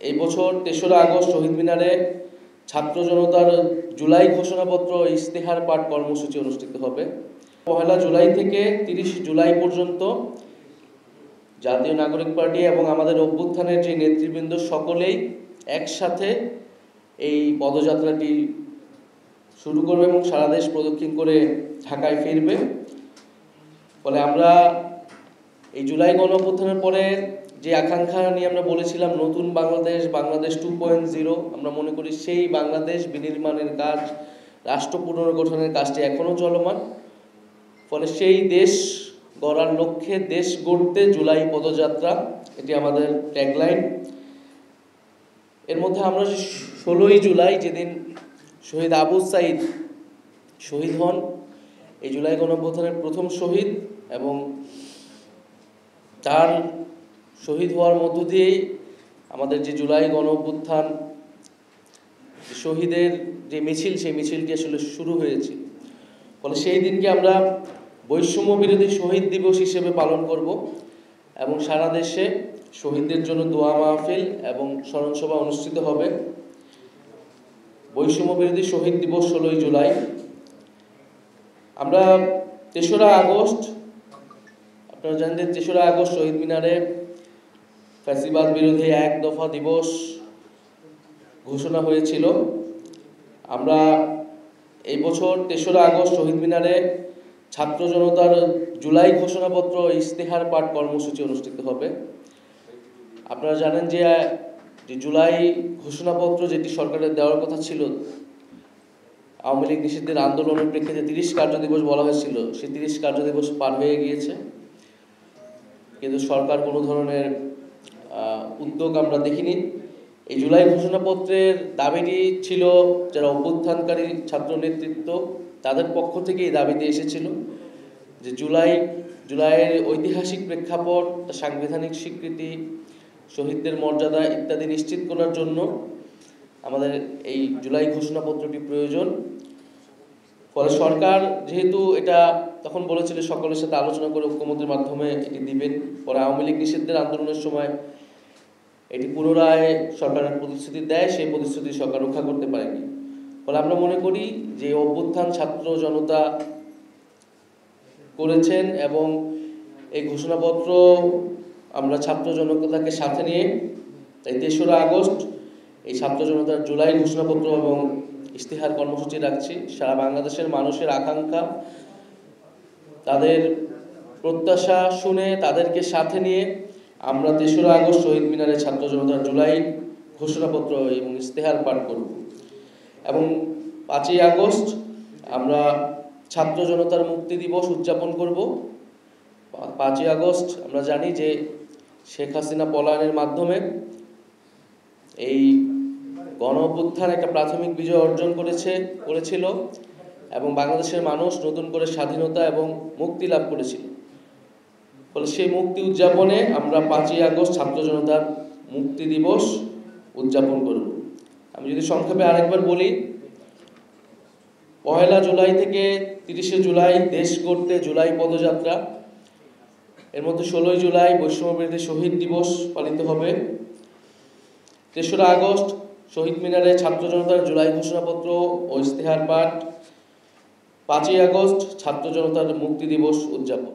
এই বছর ৩রা আগস্ট শহীদ মিনারে ছাত্র জনতার জুলাই ঘোষণাপত্র ইশতেহার পাঠ কর্মসূচি অনুষ্ঠিত হবে। ১ জুলাই থেকে ৩০ জুলাই পর্যন্ত জাতীয় নাগরিক পার্টি এবং আমাদের অভ্যুত্থানের যে নেতৃবৃন্দ সকলেই একসাথে এই পদযাত্রাটি শুরু করবে এবং সারা দেশ প্রদক্ষিণ করে ঢাকায় ফিরবে। ফলে আমরা এই জুলাই গণঅভ্যুত্থানের পরে যে আকাঙ্ক্ষা নিয়ে আমরা বলেছিলাম নতুন বাংলাদেশ, বাংলাদেশ 2.0, আমরা মনে করি সেই বাংলাদেশ বিনির্মাণের কাজ, রাষ্ট্র পুনর্গঠনের কাজটি এখনও চলমান। ফলে সেই দেশ গড়ার লক্ষ্যে দেশ গড়তে জুলাই পদযাত্রা, এটি আমাদের ট্যাগলাইন। এর মধ্যে আমরা 16ই জুলাই যেদিন শহীদ আবু সাঈদ শহীদ হন, এই জুলাই গণঅভ্যুত্থানের প্রথম শহীদ, এবং তার শহীদ হওয়ার মধ্য দিয়েই আমাদের যে জুলাই গণঅভ্যুত্থান শহীদের যে মিছিল, সেই মিছিলটি আসলে শুরু হয়েছে। ফলে সেই দিনকে আমরা বৈষম্য বিরোধী শহীদ দিবস হিসেবে পালন করব এবং সারা দেশে শহীদদের জন্য দোয়া মাহফিল এবং স্মরণসভা অনুষ্ঠিত হবে। বৈষম্য বিরোধী শহীদ দিবস 16ই জুলাই। আমরা ৩রা আগস্ট, আপনারা জানেন যে ৩রা আগস্ট শহীদ মিনারে ফ্যাসিবাদ বিরোধী ১ দফা দিবস ঘোষণা হয়েছিল। আমরা এই বছর ৩রা আগস্ট শহীদ মিনারে ছাত্র জনতার জুলাই ঘোষণাপত্র ইশতেহার পাঠ কর্মসূচি অনুষ্ঠিত হবে। আপনারা জানেন যে জুলাই ঘোষণাপত্র যেটি সরকারের দেওয়ার কথা ছিল, আওয়ামী লীগ নিষিদ্ধের আন্দোলনের প্রেক্ষিতে ৩০ কার্যদিবস বলা হয়েছিল, সেই ৩০ কার্যদিবস পার হয়ে গিয়েছে, কিন্তু সরকার কোনো ধরনের উদ্যোগ আমরা দেখিনি। এই জুলাই ঘোষণাপত্রের দাবিটি ছিল যারা অভ্যুত্থানকারী ছাত্র নেতৃত্ব, তাদের পক্ষ থেকে এই দাবিতে এসেছিল যে জুলাইয়ের ঐতিহাসিক প্রেক্ষাপট, সাংবিধানিক স্বীকৃতি, শহীদদের মর্যাদা ইত্যাদি নিশ্চিত করার জন্য আমাদের এই জুলাই ঘোষণাপত্রটি প্রয়োজন। ফলে সরকার যেহেতু এটা তখন বলেছিল সকলের সাথে আলোচনা করে ঐক্যমত্যের মাধ্যমে এটি দিবেন, পরে আওয়ামী লীগ নিষিদ্ধের আন্দোলনের সময় এটি পুনরায় সরকারের প্রতিশ্রুতি দেয়, সেই প্রতিশ্রুতি সরকার রক্ষা করতে পারেনি। ফলে আমরা মনে করি যে অভ্যুত্থান ছাত্র জনতা করেছেন এবং এই ঘোষণাপত্র আমরা ছাত্র জনতাকে সাথে নিয়ে তাই ৩রা আগস্ট এই ছাত্র জনতার জুলাই ঘোষণাপত্র এবং ইশতেহার কর্মসূচি রাখছি। সারা বাংলাদেশের মানুষের আকাঙ্ক্ষা, তাদের প্রত্যাশা শুনে তাদেরকে সাথে নিয়ে আমরা ৩রা আগস্ট শহীদ মিনারে ছাত্র জনতার জুলাই ঘোষণাপত্র এবং ইশতেহার পাঠ করব। এবং 5ই আগস্ট আমরা ছাত্র জনতার মুক্তি দিবস উদযাপন করব। 5ই আগস্ট আমরা জানি যে শেখ হাসিনা পলায়নের মাধ্যমে এই গণঅভ্যুত্থান একটা প্রাথমিক বিজয় অর্জন করেছিল এবং বাংলাদেশের মানুষ নতুন করে স্বাধীনতা এবং মুক্তি লাভ করেছিল। ফলে সেই মুক্তি উদযাপনে আমরা 5ই আগস্ট ছাত্র জনতার মুক্তি দিবস উদযাপন করব। আমি যদি সংক্ষেপে আরেকবার বলি, 1 জুলাই থেকে 30 জুলাই দেশ গড়তে জুলাই পদযাত্রা, এর মধ্যে 16ই জুলাই বৈষম্য বিরোধী শহীদ দিবস পালিত হবে। ৩রা আগস্ট শহীদ মিনারে ছাত্র জনতার জুলাই ঘোষণাপত্র ও ইশতেহার পাঠ, 5ই আগস্ট ছাত্র জনতার মুক্তি দিবস উদযাপন।